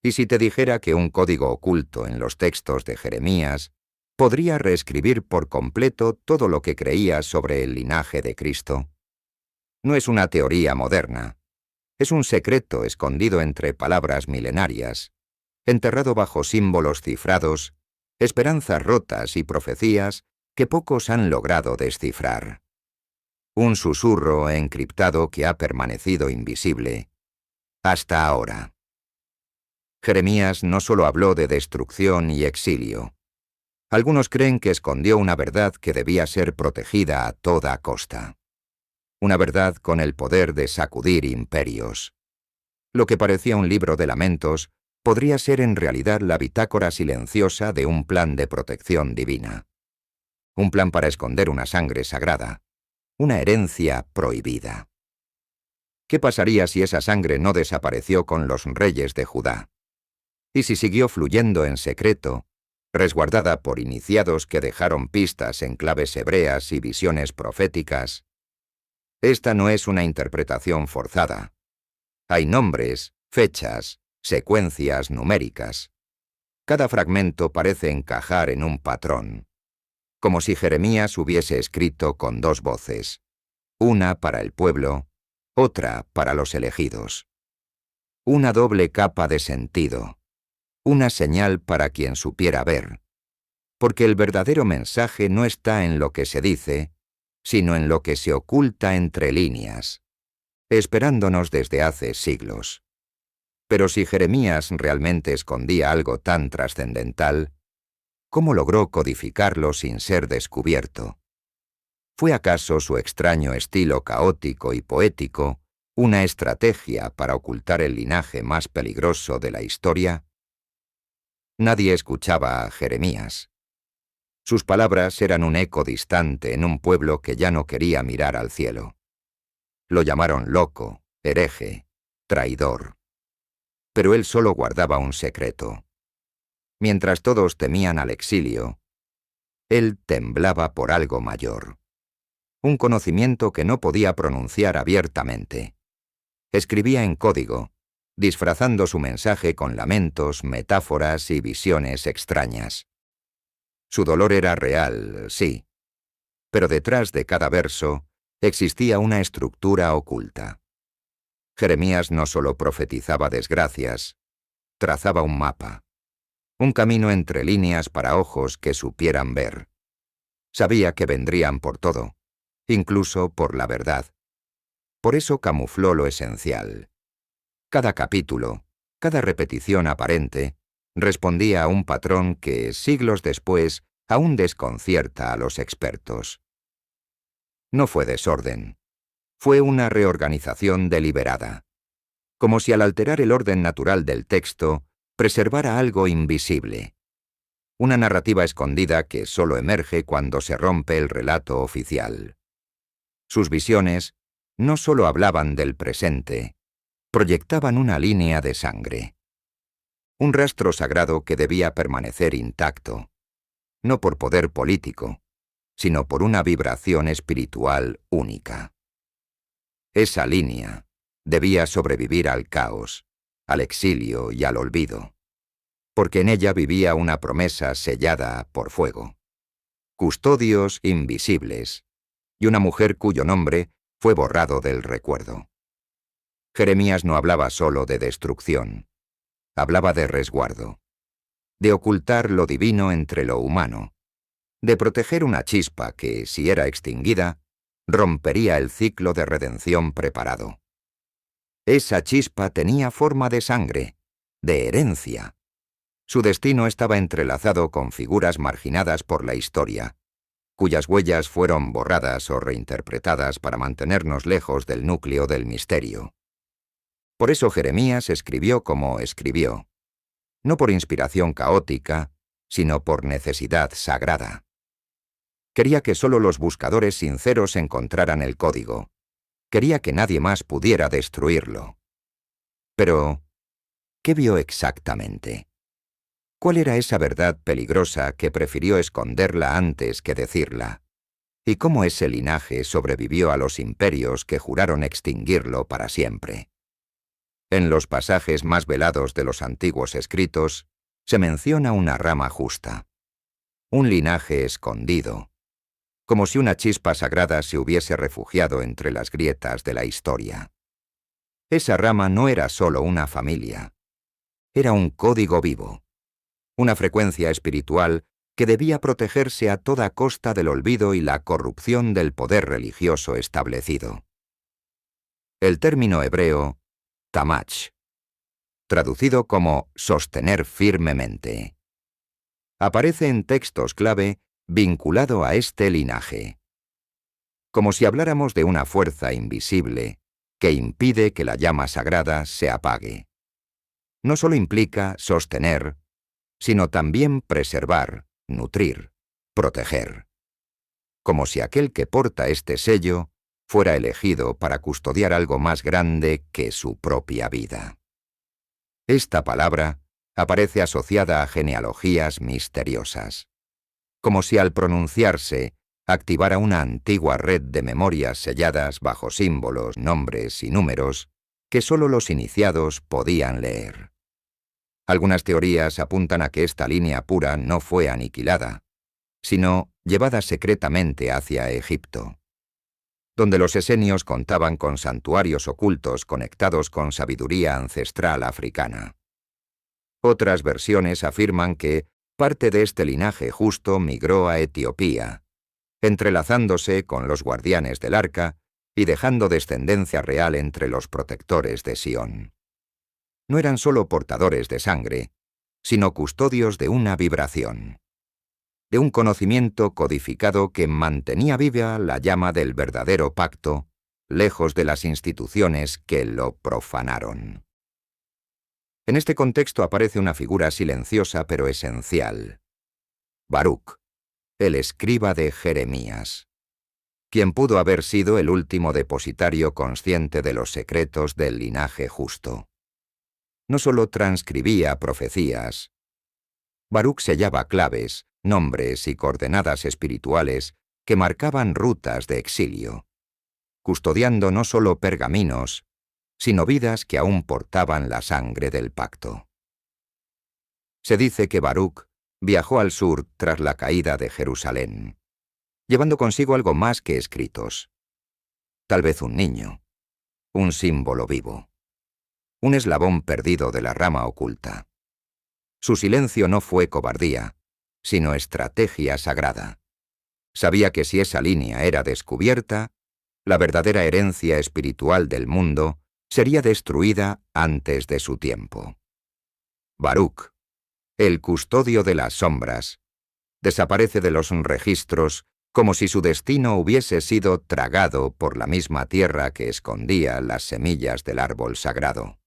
¿Y si te dijera que un código oculto en los textos de Jeremías podría reescribir por completo todo lo que creías sobre el linaje de Cristo? No es una teoría moderna. Es un secreto escondido entre palabras milenarias, enterrado bajo símbolos cifrados, esperanzas rotas y profecías que pocos han logrado descifrar. Un susurro encriptado que ha permanecido invisible hasta ahora. Jeremías no solo habló de destrucción y exilio. Algunos creen que escondió una verdad que debía ser protegida a toda costa. Una verdad con el poder de sacudir imperios. Lo que parecía un libro de lamentos podría ser en realidad la bitácora silenciosa de un plan de protección divina. Un plan para esconder una sangre sagrada, una herencia prohibida. ¿Qué pasaría si esa sangre no desapareció con los reyes de Judá? ¿Y si siguió fluyendo en secreto, resguardada por iniciados que dejaron pistas en claves hebreas y visiones proféticas? Esta no es una interpretación forzada. Hay nombres, fechas, secuencias numéricas. Cada fragmento parece encajar en un patrón, como si Jeremías hubiese escrito con dos voces, una para el pueblo, otra para los elegidos. Una doble capa de sentido, una señal para quien supiera ver, porque el verdadero mensaje no está en lo que se dice, sino en lo que se oculta entre líneas, esperándonos desde hace siglos. Pero si Jeremías realmente escondía algo tan trascendental, ¿cómo logró codificarlo sin ser descubierto? ¿Fue acaso su extraño estilo caótico y poético una estrategia para ocultar el linaje más peligroso de la historia? Nadie escuchaba a Jeremías. Sus palabras eran un eco distante en un pueblo que ya no quería mirar al cielo. Lo llamaron loco, hereje, traidor. Pero él solo guardaba un secreto. Mientras todos temían al exilio, él temblaba por algo mayor. Un conocimiento que no podía pronunciar abiertamente. Escribía en código, disfrazando su mensaje con lamentos, metáforas y visiones extrañas. Su dolor era real, sí, pero detrás de cada verso existía una estructura oculta. Jeremías no solo profetizaba desgracias, trazaba un mapa, un camino entre líneas para ojos que supieran ver. Sabía que vendrían por todo, incluso por la verdad. Por eso camufló lo esencial. Cada capítulo, cada repetición aparente, respondía a un patrón que, siglos después, aún desconcierta a los expertos. No fue desorden. Fue una reorganización deliberada. Como si al alterar el orden natural del texto, preservara algo invisible. Una narrativa escondida que solo emerge cuando se rompe el relato oficial. Sus visiones no solo hablaban del presente, proyectaban una línea de sangre. Un rastro sagrado que debía permanecer intacto, no por poder político, sino por una vibración espiritual única. Esa línea debía sobrevivir al caos, al exilio y al olvido, porque en ella vivía una promesa sellada por fuego. Custodios invisibles, y una mujer cuyo nombre fue borrado del recuerdo. Jeremías no hablaba solo de destrucción, hablaba de resguardo, de ocultar lo divino entre lo humano, de proteger una chispa que, si era extinguida, rompería el ciclo de redención preparado. Esa chispa tenía forma de sangre, de herencia. Su destino estaba entrelazado con figuras marginadas por la historia, cuyas huellas fueron borradas o reinterpretadas para mantenernos lejos del núcleo del misterio. Por eso Jeremías escribió como escribió, no por inspiración caótica, sino por necesidad sagrada. Quería que solo los buscadores sinceros encontraran el código. Quería que nadie más pudiera destruirlo. Pero, ¿qué vio exactamente? ¿Cuál era esa verdad peligrosa que prefirió esconderla antes que decirla? ¿Y cómo ese linaje sobrevivió a los imperios que juraron extinguirlo para siempre? En los pasajes más velados de los antiguos escritos, se menciona una rama justa, un linaje escondido, como si una chispa sagrada se hubiese refugiado entre las grietas de la historia. Esa rama no era solo una familia, era un código vivo, una frecuencia espiritual que debía protegerse a toda costa del olvido y la corrupción del poder religioso establecido. El término hebreo tamach, traducido como sostener firmemente, aparece en textos clave vinculado a este linaje, como si habláramos de una fuerza invisible que impide que la llama sagrada se apague. No solo implica sostener, sino también preservar, nutrir, proteger, como si aquel que porta este sello fuera elegido para custodiar algo más grande que su propia vida. Esta palabra aparece asociada a genealogías misteriosas, como si al pronunciarse activara una antigua red de memorias selladas bajo símbolos, nombres y números que solo los iniciados podían leer. Algunas teorías apuntan a que esta línea pura no fue aniquilada, sino llevada secretamente hacia Egipto, donde los esenios contaban con santuarios ocultos conectados con sabiduría ancestral africana. Otras versiones afirman que parte de este linaje justo migró a Etiopía, entrelazándose con los guardianes del arca y dejando descendencia real entre los protectores de Sión. No eran solo portadores de sangre, sino custodios de una vibración, de un conocimiento codificado que mantenía viva la llama del verdadero pacto, lejos de las instituciones que lo profanaron. En este contexto aparece una figura silenciosa pero esencial: Baruc, el escriba de Jeremías, quien pudo haber sido el último depositario consciente de los secretos del linaje justo. No solo transcribía profecías, Baruc sellaba claves, nombres y coordenadas espirituales que marcaban rutas de exilio, custodiando no solo pergaminos, sino vidas que aún portaban la sangre del pacto. Se dice que Baruc viajó al sur tras la caída de Jerusalén, llevando consigo algo más que escritos. Tal vez un niño, un símbolo vivo, un eslabón perdido de la rama oculta. Su silencio no fue cobardía, sino estrategia sagrada. Sabía que si esa línea era descubierta, la verdadera herencia espiritual del mundo sería destruida antes de su tiempo. Baruc, el custodio de las sombras, desaparece de los registros como si su destino hubiese sido tragado por la misma tierra que escondía las semillas del árbol sagrado.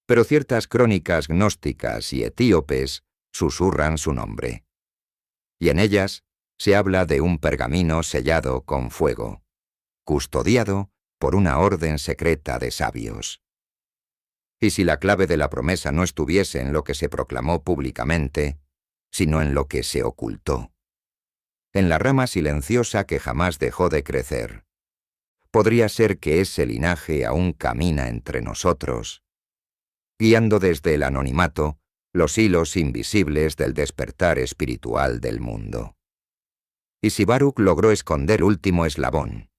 Pero ciertas crónicas gnósticas y etíopes susurran su nombre, y en ellas se habla de un pergamino sellado con fuego, custodiado por una orden secreta de sabios. Y si la clave de la promesa no estuviese en lo que se proclamó públicamente, sino en lo que se ocultó, en la rama silenciosa que jamás dejó de crecer, podría ser que ese linaje aún camina entre nosotros, guiando desde el anonimato los hilos invisibles del despertar espiritual del mundo. Y si Baruc logró esconder el último eslabón,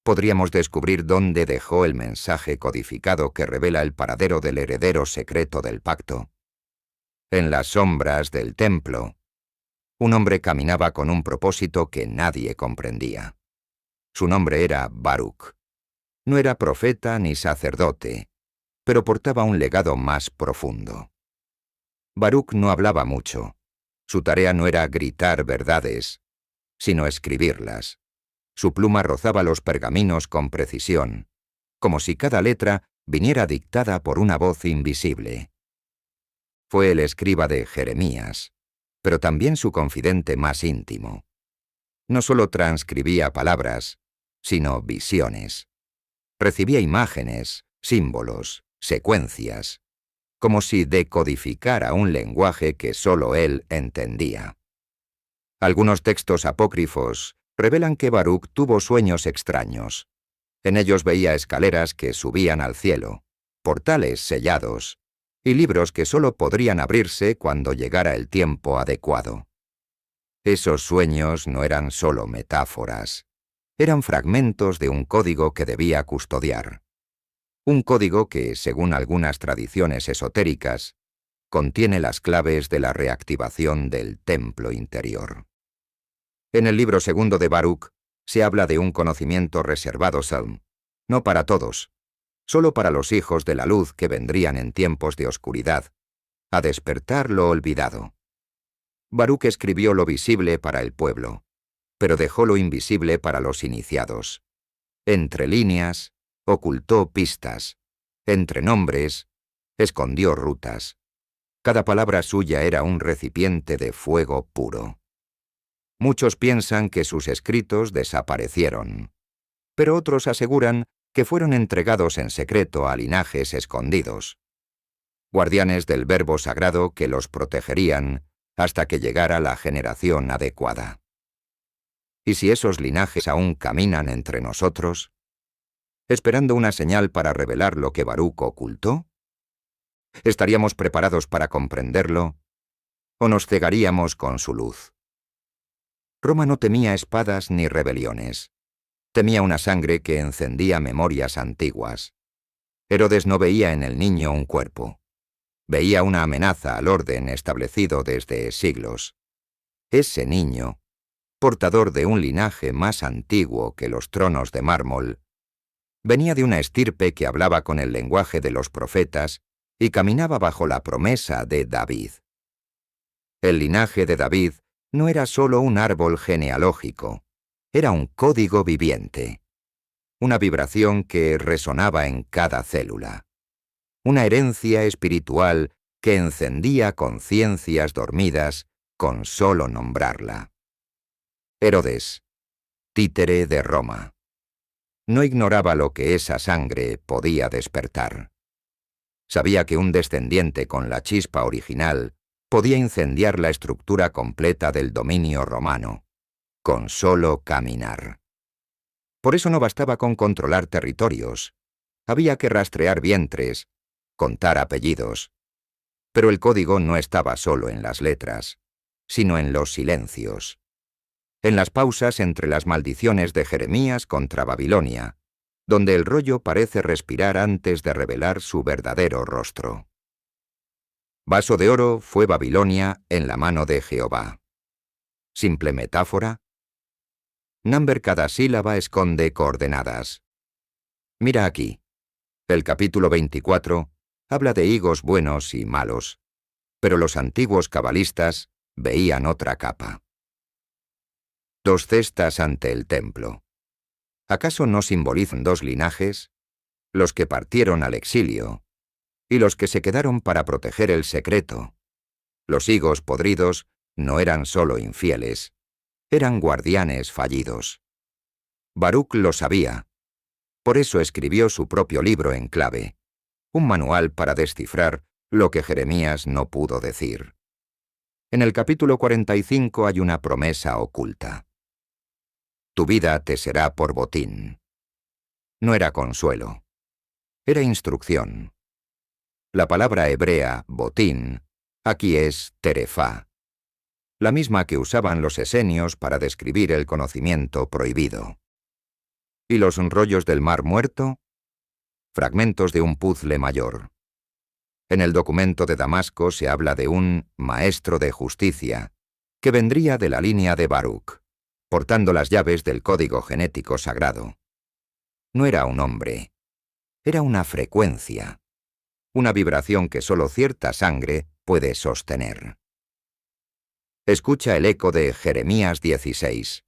podríamos descubrir dónde dejó el mensaje codificado que revela el paradero del heredero secreto del pacto. En las sombras del templo, un hombre caminaba con un propósito que nadie comprendía. Su nombre era Baruc. No era profeta ni sacerdote, pero portaba un legado más profundo. Baruc no hablaba mucho. Su tarea no era gritar verdades, sino escribirlas. Su pluma rozaba los pergaminos con precisión, como si cada letra viniera dictada por una voz invisible. Fue el escriba de Jeremías, pero también su confidente más íntimo. No solo transcribía palabras, sino visiones. Recibía imágenes, símbolos, secuencias, como si decodificara un lenguaje que solo él entendía. Algunos textos apócrifos revelan que Baruc tuvo sueños extraños. En ellos veía escaleras que subían al cielo, portales sellados y libros que solo podrían abrirse cuando llegara el tiempo adecuado. Esos sueños no eran solo metáforas, eran fragmentos de un código que debía custodiar. Un código que, según algunas tradiciones esotéricas, contiene las claves de la reactivación del templo interior. En el libro segundo de Baruch se habla de un conocimiento reservado, no para todos, solo para los hijos de la luz que vendrían en tiempos de oscuridad, a despertar lo olvidado. Baruch escribió lo visible para el pueblo, pero dejó lo invisible para los iniciados. Entre líneas, ocultó pistas. Entre nombres, escondió rutas. Cada palabra suya era un recipiente de fuego puro. Muchos piensan que sus escritos desaparecieron, pero otros aseguran que fueron entregados en secreto a linajes escondidos, guardianes del verbo sagrado que los protegerían hasta que llegara la generación adecuada. ¿Y si esos linajes aún caminan entre nosotros, esperando una señal para revelar lo que Baruch ocultó? ¿Estaríamos preparados para comprenderlo o nos cegaríamos con su luz? Roma no temía espadas ni rebeliones. Temía una sangre que encendía memorias antiguas. Herodes no veía en el niño un cuerpo. Veía una amenaza al orden establecido desde siglos. Ese niño, portador de un linaje más antiguo que los tronos de mármol, venía de una estirpe que hablaba con el lenguaje de los profetas y caminaba bajo la promesa de David. El linaje de David no era solo un árbol genealógico, era un código viviente, una vibración que resonaba en cada célula, una herencia espiritual que encendía conciencias dormidas con solo nombrarla. Herodes, títere de Roma, no ignoraba lo que esa sangre podía despertar. Sabía que un descendiente con la chispa original podía incendiar la estructura completa del dominio romano, con solo caminar. Por eso no bastaba con controlar territorios, había que rastrear vientres, contar apellidos. Pero el código no estaba solo en las letras, sino en los silencios, en las pausas entre las maldiciones de Jeremías contra Babilonia, donde el rollo parece respirar antes de revelar su verdadero rostro. Vaso de oro fue Babilonia en la mano de Jehová. ¿Simple metáfora? Cada sílaba esconde coordenadas. Mira aquí. El capítulo 24 habla de higos buenos y malos, pero los antiguos cabalistas veían otra capa. 2 cestas ante el templo. ¿Acaso no simbolizan 2 linajes? Los que partieron al exilio y los que se quedaron para proteger el secreto. Los higos podridos no eran solo infieles, eran guardianes fallidos. Baruch lo sabía. Por eso escribió su propio libro en clave, un manual para descifrar lo que Jeremías no pudo decir. En el capítulo 45 hay una promesa oculta. Tu vida te será por botín. No era consuelo, era instrucción. La palabra hebrea, botín, aquí es terefá, la misma que usaban los esenios para describir el conocimiento prohibido. ¿Y los rollos del Mar Muerto? Fragmentos de un puzzle mayor. En el documento de Damasco se habla de un maestro de justicia, que vendría de la línea de Baruch, portando las llaves del código genético sagrado. No era un hombre, era una frecuencia, una vibración que solo cierta sangre puede sostener. Escucha el eco de Jeremías 16.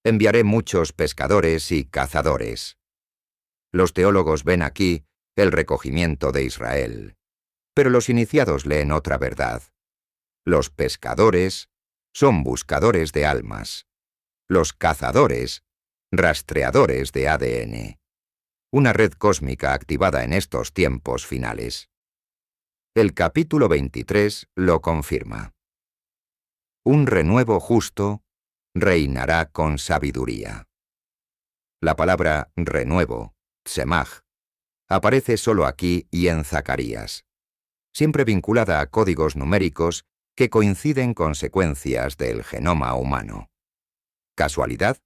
Enviaré muchos pescadores y cazadores. Los teólogos ven aquí el recogimiento de Israel, pero los iniciados leen otra verdad. Los pescadores son buscadores de almas. Los cazadores, rastreadores de ADN. Una red cósmica activada en estos tiempos finales. El capítulo 23 lo confirma. Un renuevo justo reinará con sabiduría. La palabra renuevo, tsemaj, aparece solo aquí y en Zacarías, siempre vinculada a códigos numéricos que coinciden con secuencias del genoma humano. ¿Casualidad?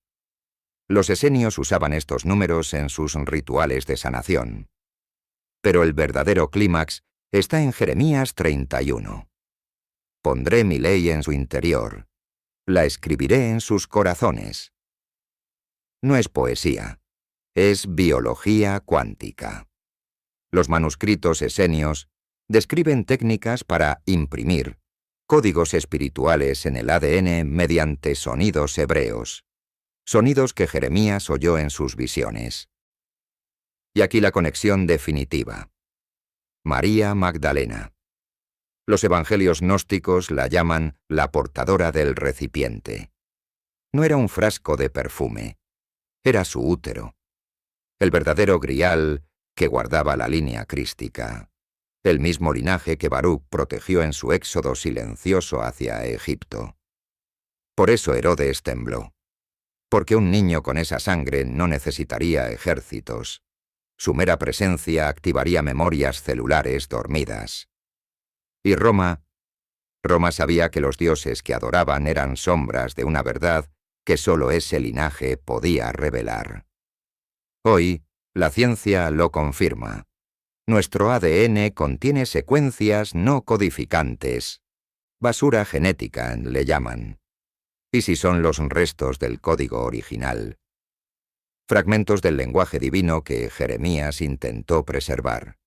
Los esenios usaban estos números en sus rituales de sanación. Pero el verdadero clímax está en Jeremías 31. Pondré mi ley en su interior, la escribiré en sus corazones. No es poesía, es biología cuántica. Los manuscritos esenios describen técnicas para imprimir códigos espirituales en el ADN mediante sonidos hebreos, sonidos que Jeremías oyó en sus visiones. Y aquí la conexión definitiva. María Magdalena. Los evangelios gnósticos la llaman la portadora del recipiente. No era un frasco de perfume, era su útero, el verdadero grial que guardaba la línea crística, el mismo linaje que Baruch protegió en su éxodo silencioso hacia Egipto. Por eso Herodes tembló, porque un niño con esa sangre no necesitaría ejércitos. Su mera presencia activaría memorias celulares dormidas. Y Roma sabía que los dioses que adoraban eran sombras de una verdad que solo ese linaje podía revelar. Hoy, la ciencia lo confirma. Nuestro ADN contiene secuencias no codificantes. Basura genética le llaman. ¿Y si son los restos del código original? Fragmentos del lenguaje divino que Jeremías intentó preservar,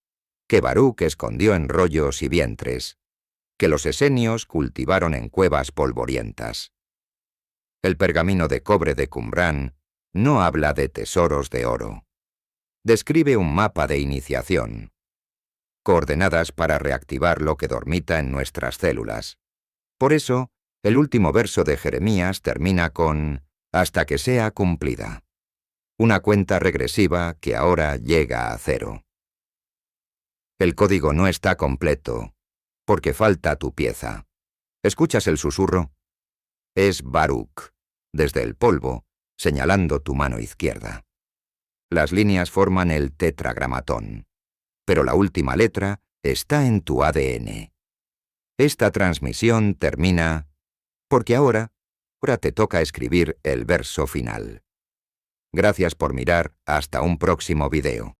que Baruch escondió en rollos y vientres, que los esenios cultivaron en cuevas polvorientas. El pergamino de cobre de Qumrán no habla de tesoros de oro. Describe un mapa de iniciación, coordenadas para reactivar lo que dormita en nuestras células. Por eso, el último verso de Jeremías termina con «hasta que sea cumplida». Una cuenta regresiva que ahora llega a 0. El código no está completo, porque falta tu pieza. ¿Escuchas el susurro? Es Baruch, desde el polvo, señalando tu mano izquierda. Las líneas forman el tetragramatón, pero la última letra está en tu ADN. Esta transmisión termina porque ahora te toca escribir el verso final. Gracias por mirar, hasta un próximo video.